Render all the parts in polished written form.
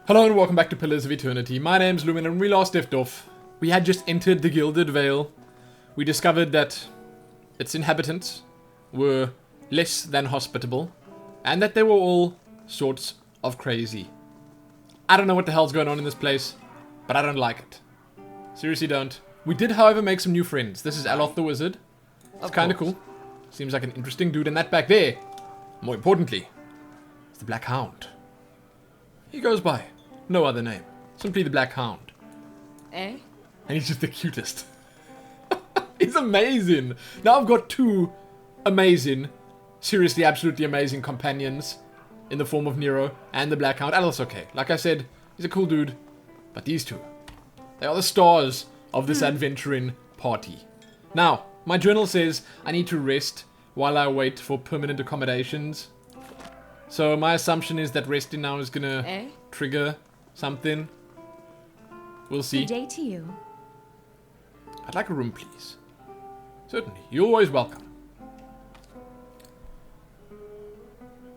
Hello and welcome back to Pillars of Eternity. My name's Lumen and we last left off. We had just entered the Gilded Vale. We discovered that its inhabitants were less than hospitable and that they were all sorts of crazy. I don't know what the hell's going on in this place, but I don't like it. Seriously don't. We did, however, make some new friends. This is Aloth the Wizard. It's kind of cool. Seems like an interesting dude, and that back there, more importantly, is the Black Hound. He goes by no other name. Simply the Black Hound. Eh? And he's just the cutest. He's amazing. Now I've got two amazing, seriously, absolutely amazing companions in the form of Nero and the Black Hound. Alice, okay. Like I said, he's a cool dude. But these two, they are the stars of this adventuring party. Now, my journal says I need to rest while I wait for permanent accommodations. So my assumption is that resting now is gonna trigger something. We'll see. Good day to you. I'd like a room, please. Certainly. You're always welcome.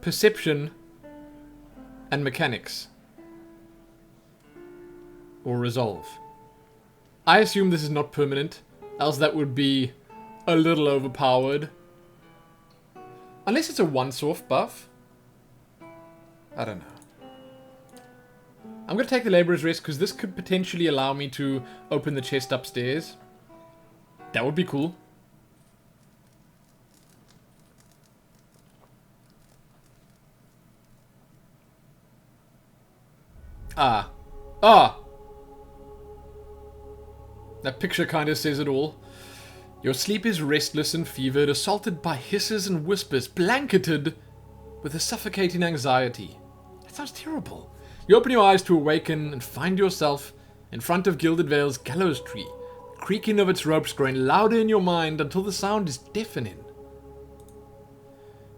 Perception and mechanics. Or resolve. I assume this is not permanent, else that would be a little overpowered. Unless it's a once-off buff. I don't know. I'm going to take the Labourer's Rest because this could potentially allow me to open the chest upstairs. That would be cool. Ah. That picture kind of says it all. Your sleep is restless and fevered, assaulted by hisses and whispers, blanketed with a suffocating anxiety. That sounds terrible. You open your eyes to awaken and find yourself in front of Gilded Vale's gallows tree, the creaking of its ropes growing louder in your mind until the sound is deafening.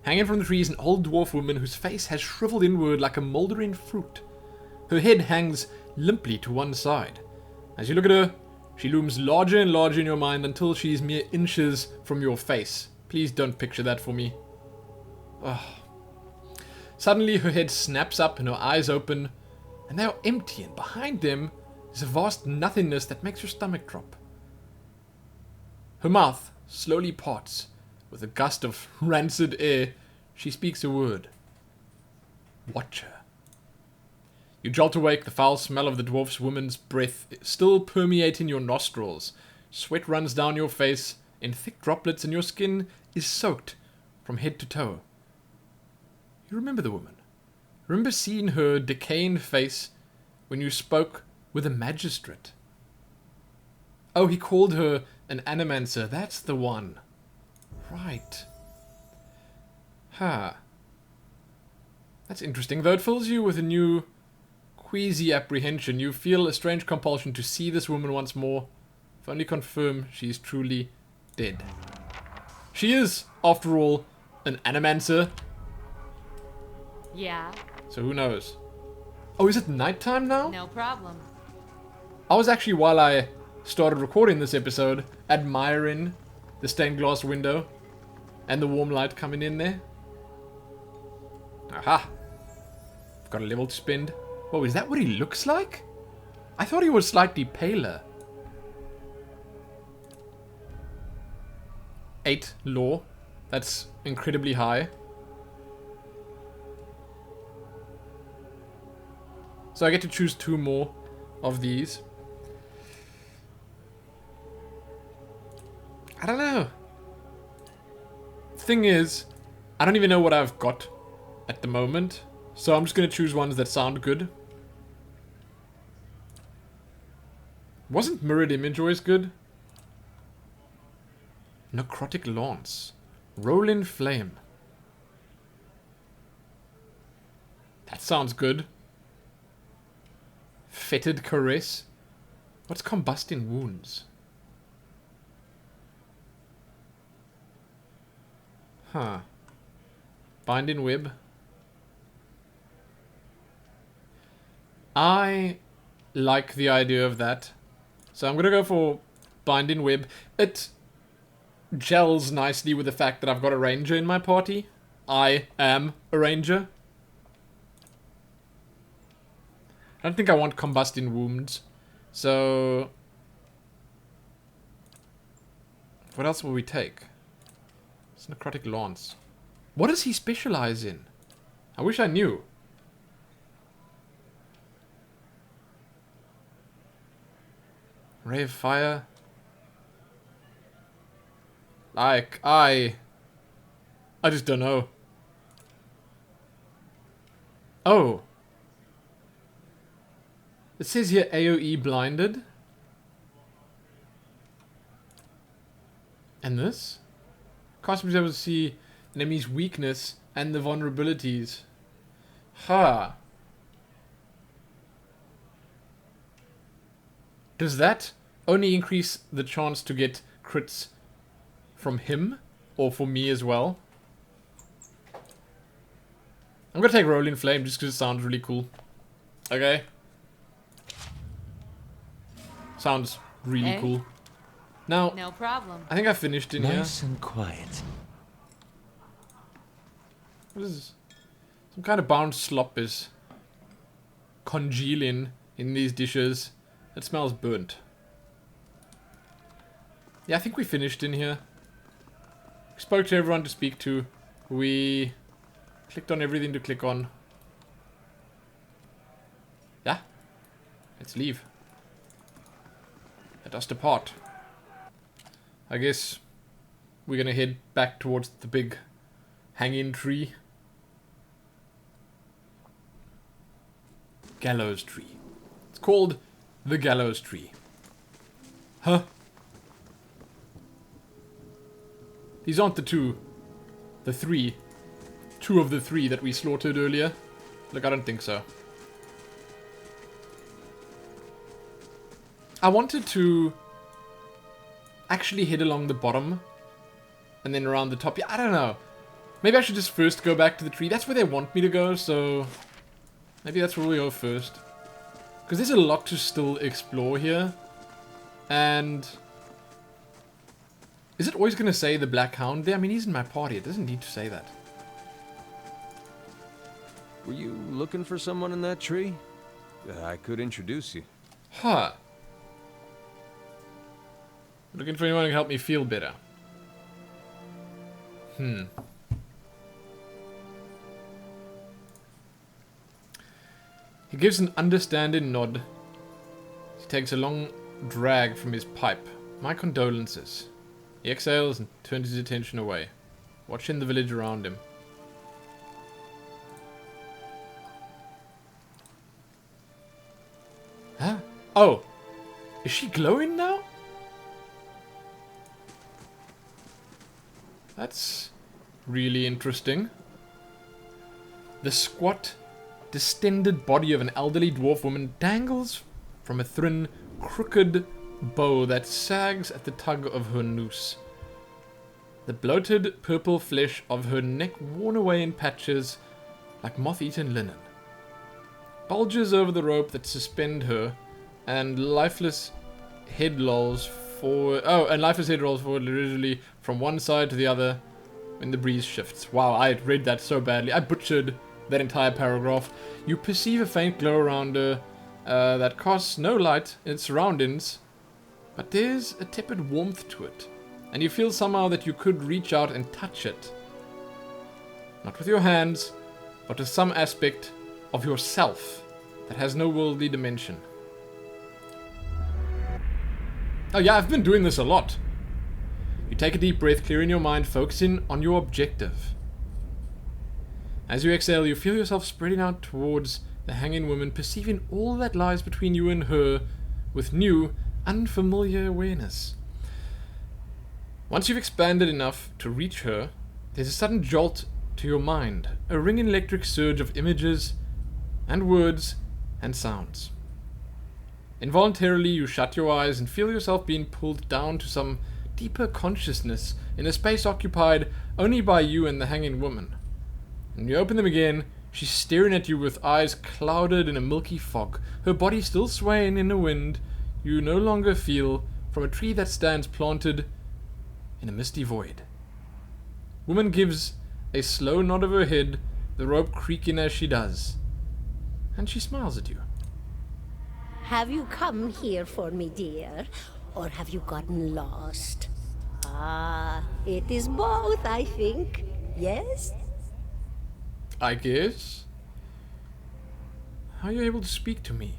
Hanging from the tree is an old dwarf woman whose face has shriveled inward like a mouldering fruit. Her head hangs limply to one side. As you look at her, she looms larger and larger in your mind until she is mere inches from your face. Please don't picture that for me. Ugh. Suddenly her head snaps up and her eyes open, and they are empty, and behind them is a vast nothingness that makes your stomach drop. Her mouth slowly parts. With a gust of rancid air, she speaks a word. Watch her. You jolt awake, the foul smell of the dwarf's woman's breath still permeating your nostrils. Sweat runs down your face in thick droplets, and your skin is soaked from head to toe. You remember the woman. Remember seeing her decaying face when you spoke with a magistrate. Oh, he called her an animancer. That's the one. Right. Huh. That's interesting, though it fills you with a new queasy apprehension. You feel a strange compulsion to see this woman once more, if only confirm she is truly dead. She is, after all, an animancer. Yeah. So who knows? Oh, is it nighttime now? No problem. I was actually, while I started recording this episode, admiring the stained glass window and the warm light coming in there. Aha! I've got a level to spend. Oh, is that what he looks like? I thought he was slightly paler. 8 lore. That's incredibly high. So I get to choose 2 more of these. I don't know. Thing is, I don't even know what I've got at the moment. So I'm just going to choose ones that sound good. Wasn't Mirrored Image always good? Necrotic Lance. Rolling Flame. That sounds good. Fetid Caress. What's Combusting Wounds? Huh. Binding Web. I like the idea of that. So I'm going to go for Binding Web. It gels nicely with the fact that I've got a ranger in my party. I am a ranger. I don't think I want combusting wounds. So... what else will we take? It's necrotic lance. What does he specialize in? I wish I knew. Ray of fire. Like, I just don't know. Oh. It says here AoE blinded. And this? Customer is able to see an enemy's weakness and the vulnerabilities. Ha. Does that only increase the chance to get crits from him? Or for me as well? I'm gonna take Rolling Flame just because it sounds really cool. Okay. Sounds really cool. Now, no problem. I think I finished in here. Nice and quiet. What is this? Some kind of bound slop is congealing in these dishes. It smells burnt. Yeah, I think we finished in here. We spoke to everyone to speak to. We clicked on everything to click on. Yeah. Let's leave. Let us depart. I guess we're gonna head back towards the big hanging tree. Gallows tree. It's called the gallows tree. Huh? These aren't the three. Two of the three that we slaughtered earlier. Look, I don't think so. I wanted to actually head along the bottom and then around the top. Yeah, I don't know. Maybe I should just first go back to the tree. That's where they want me to go, so maybe that's where we go first. Because there's a lot to still explore here. And is it always going to say the Black Hound there? I mean, he's in my party. It doesn't need to say that. Were you looking for someone in that tree? I could introduce you. Huh. Looking for anyone who can help me feel better. He gives an understanding nod. He takes a long drag from his pipe. My condolences. He exhales and turns his attention away, watching the village around him. Huh? Oh! Is she glowing now? That's really interesting. The squat, distended body of an elderly dwarf woman dangles from a thin, crooked bow that sags at the tug of her noose. The bloated purple flesh of her neck worn away in patches like moth-eaten linen bulges over the rope that suspend her, and lifeless head rolls forward. Oh, and lifeless head rolls forward literally from one side to the other when the breeze shifts. Wow, I read that so badly. I butchered that entire paragraph. You perceive a faint glow around her that casts no light in its surroundings, but there's a tepid warmth to it, and you feel somehow that you could reach out and touch it. Not with your hands, but with some aspect of yourself that has no worldly dimension. Oh yeah, I've been doing this a lot. You take a deep breath, clearing your mind, focusing on your objective. As you exhale, you feel yourself spreading out towards the hanging woman, perceiving all that lies between you and her with new, unfamiliar awareness. Once you've expanded enough to reach her, there's a sudden jolt to your mind, a ringing electric surge of images and words and sounds. Involuntarily, you shut your eyes and feel yourself being pulled down to some deeper consciousness in a space occupied only by you and the hanging woman. When you open them again, she's staring at you with eyes clouded in a milky fog, her body still swaying in the wind you no longer feel from a tree that stands planted in a misty void. Woman gives a slow nod of her head, the rope creaking as she does, and she smiles at you. Have you come here for me, dear? Or have you gotten lost? Ah, it is both, I think. Yes? I guess. How are you able to speak to me?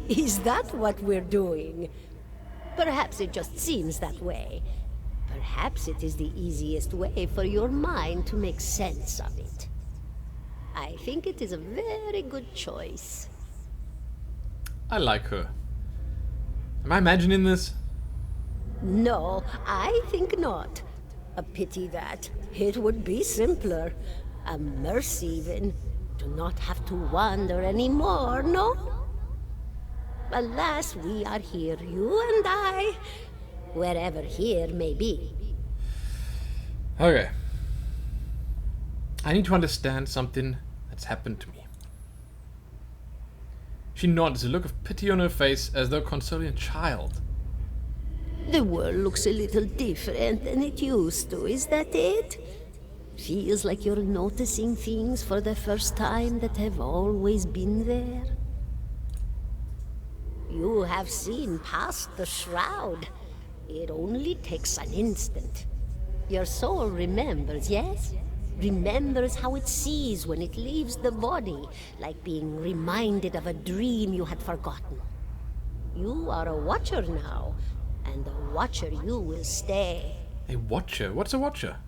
Is that what we're doing? Perhaps it just seems that way. Perhaps it is the easiest way for your mind to make sense of it. I think it is a very good choice. I like her. Am I imagining this? No, I think not. A pity that. It would be simpler. A mercy even. To not have to wander anymore, no? Alas, we are here, you and I. Wherever here may be. Okay. I need to understand something that's happened to me. She nods, a look of pity on her face as though consoling a child. The world looks a little different than it used to, is that it? Feels like you're noticing things for the first time that have always been there. You have seen past the shroud. It only takes an instant. Your soul remembers, yes? Remembers how it sees when it leaves the body, like being reminded of a dream you had forgotten. You are a watcher now, and a watcher you will stay. A watcher? What's a watcher?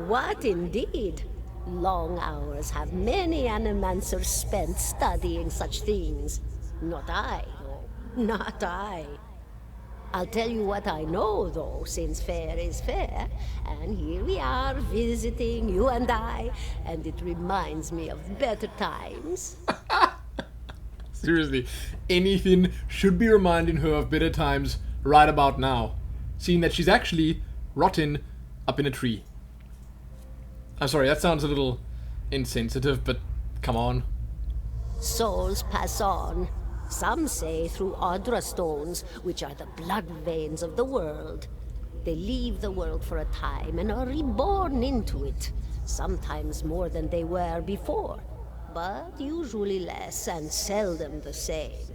What indeed? Long hours have many animancers spent studying such things. Not I, though. Not I. I'll tell you what I know, though, since fair is fair. And here we are, visiting, you and I, and it reminds me of better times. Seriously, anything should be reminding her of better times right about now, seeing that she's actually rotting up in a tree. I'm sorry, that sounds a little insensitive, but come on. Souls pass on. Some say through Audra stones, which are the blood veins of the world. They leave the world for a time and are reborn into it, sometimes more than they were before, but usually less and seldom the same.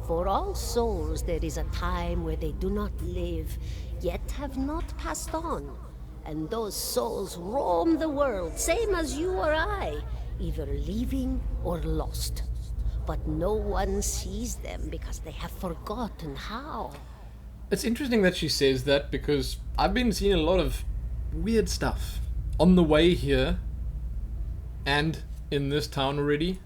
For all souls there is a time where they do not live, yet have not passed on, and those souls roam the world, same as you or I, either leaving or lost. But no one sees them because they have forgotten how. It's interesting that she says that because I've been seeing a lot of weird stuff on the way here and in this town already.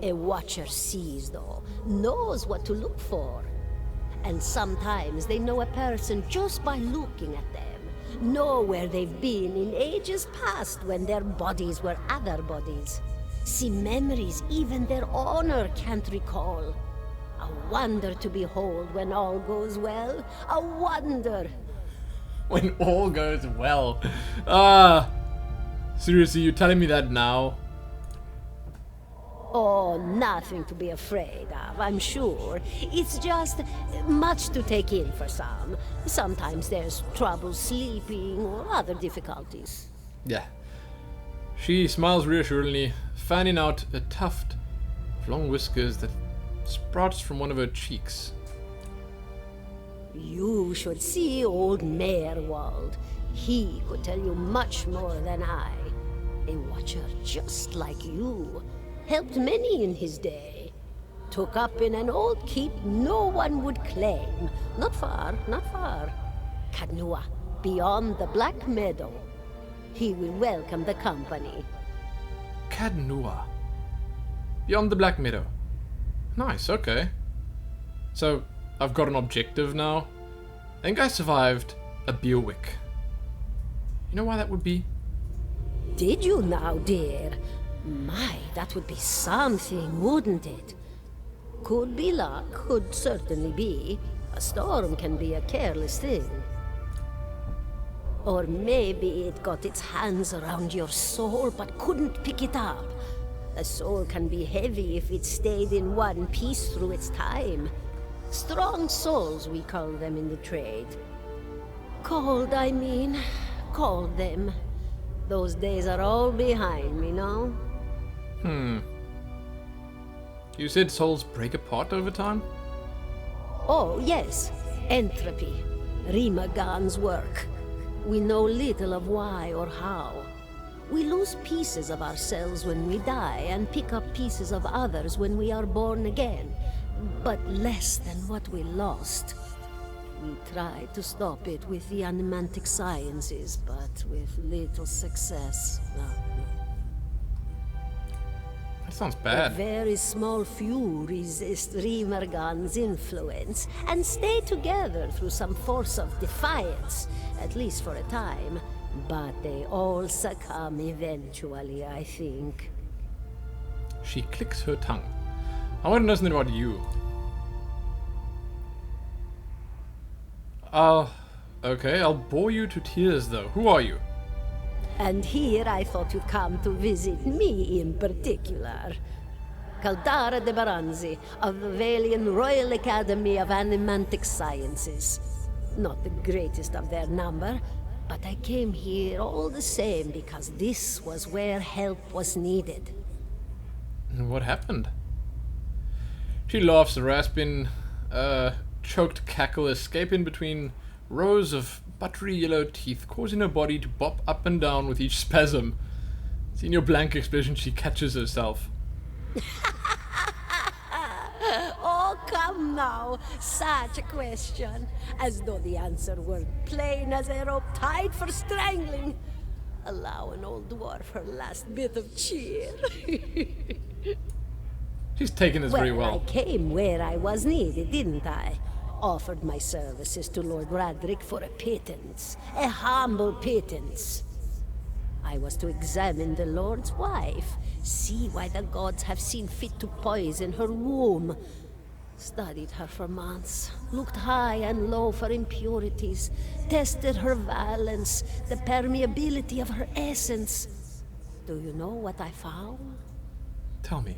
A watcher sees, though, knows what to look for. And sometimes they know a person just by looking at them, know where they've been in ages past when their bodies were other bodies. See memories even their owner can't recall. A wonder to behold when all goes well. A wonder! When all goes well. Seriously, you're telling me that now? Oh, nothing to be afraid of, I'm sure. It's just much to take in for some. Sometimes there's trouble sleeping or other difficulties. Yeah. She smiles reassuringly, fanning out a tuft of long whiskers that sprouts from one of her cheeks. You should see old Meerwald. He could tell you much more than I. A watcher just like you. Helped many in his day. Took up in an old keep no one would claim. Not far, not far. Kadnua, beyond the Black Meadow. He will welcome the company. Kadnua. Beyond the Black Meadow. Nice, okay. So, I've got an objective now. I think I survived a Beerwick. You know why that would be? Did you now, dear? My, that would be something, wouldn't it? Could be luck, could certainly be. A storm can be a careless thing. Or maybe it got its hands around your soul but couldn't pick it up. A soul can be heavy if it stayed in one piece through its time. Strong souls, we call them in the trade. Cold, I mean. Call them. Those days are all behind me, no? You said souls break apart over time? Oh, yes. Entropy. Rimagan's work. We know little of why or how. We lose pieces of ourselves when we die, and pick up pieces of others when we are born again. But less than what we lost. We tried to stop it with the animantic sciences, but with little success. That sounds A bad. very small few resist Rimergan's influence and stay together through some force of defiance, at least for a time. But they all succumb eventually, I think. She clicks her tongue. I want to know something about you. Okay, I'll bore you to tears though. Who are you? And here I thought you'd come to visit me in particular. Caldara de Baranzi, of the Valian Royal Academy of Animantic Sciences. Not the greatest of their number, but I came here all the same because this was where help was needed. What happened? She laughs, a rasping, choked cackle escaping between rows of buttery yellow teeth, causing her body to bop up and down with each spasm. Seeing your blank expression, she catches herself. Oh, come now. Such a question. As though the answer were plain as a rope tied for strangling. Allow an old dwarf her last bit of cheer. She's taking this very well. I came where I was needed, didn't I? Offered my services to Lord Radric for a pittance. A humble pittance. I was to examine the Lord's wife, see why the gods have seen fit to poison her womb. Studied her for months, looked high and low for impurities, tested her valence, the permeability of her essence. Do you know what I found? Tell me.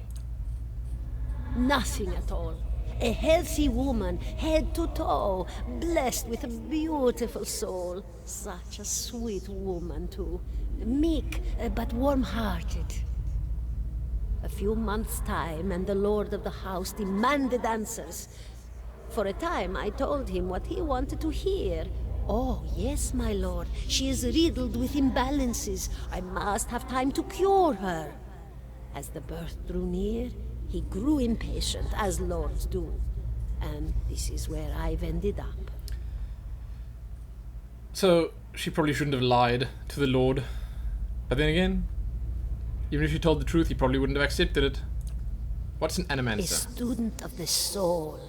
Nothing at all. A healthy woman, head to toe, blessed with a beautiful soul. Such a sweet woman, too. Meek, but warm-hearted. A few months' time, and the lord of the house demanded answers. For a time, I told him what he wanted to hear. Oh, yes, my lord. She is riddled with imbalances. I must have time to cure her. As the birth drew near, he grew impatient, as lords do. And this is where I've ended up. So, she probably shouldn't have lied to the Lord. But then again, even if she told the truth, he probably wouldn't have accepted it. What's an A animancer? student of the soul.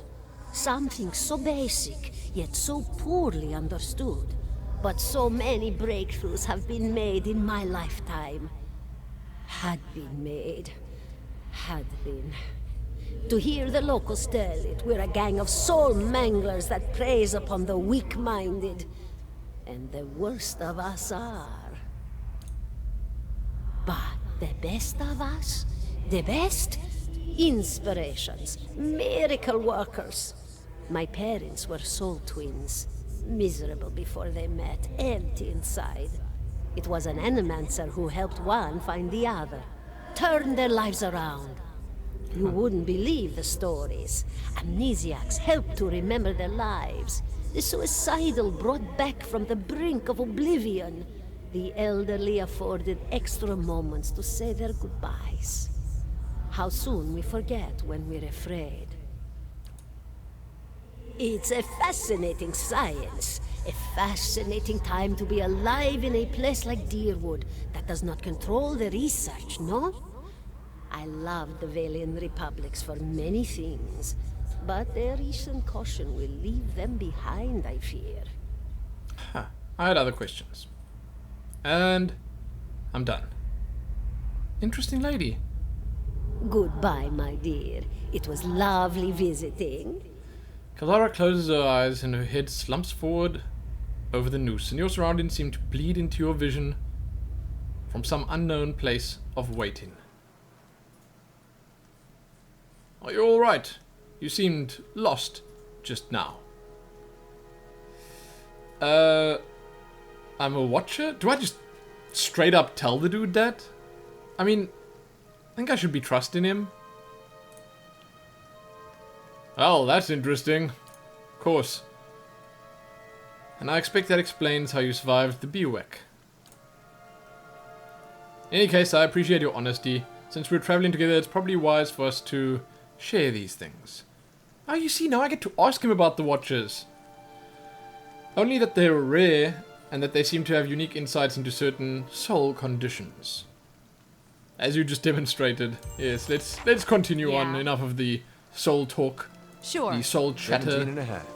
Something so basic, yet so poorly understood. But so many breakthroughs have been made in my lifetime. Had been made. Had been. To hear the locals tell it, we're a gang of soul manglers that preys upon the weak-minded. And the worst of us are. But the best of us? The best? Inspirations. Miracle workers. My parents were soul twins. Miserable before they met, empty inside. It was an animancer who helped one find the other. Turned their lives around. You wouldn't believe the stories. Amnesiacs helped to remember their lives. The suicidal brought back from the brink of oblivion. The elderly afforded extra moments to say their goodbyes. How soon we forget when we're afraid. It's a fascinating science. A fascinating time to be alive in a place like Deerwood that does not control the research, no? I love the Valian Republics for many things, but their recent caution will leave them behind, I fear. Huh. I had other questions. And I'm done. Interesting lady. Goodbye, my dear. It was lovely visiting. Kalara closes her eyes and her head slumps forward over the noose, and your surroundings seem to bleed into your vision from some unknown place of waiting. Are you alright? You seemed lost just now. I'm a watcher? Do I just straight up tell the dude that? I mean, I think I should be trusting him. Oh, that's interesting. Of course. And I expect that explains how you survived the bivouac. In any case, I appreciate your honesty. Since we're traveling together, it's probably wise for us to share these things. Oh, you see, now I get to ask him about the watches. Only that they're rare, and that they seem to have unique insights into certain soul conditions. As you just demonstrated. Yes, let's continue on. Enough of the soul talk. Sure. The soul chatter. 17 and a half.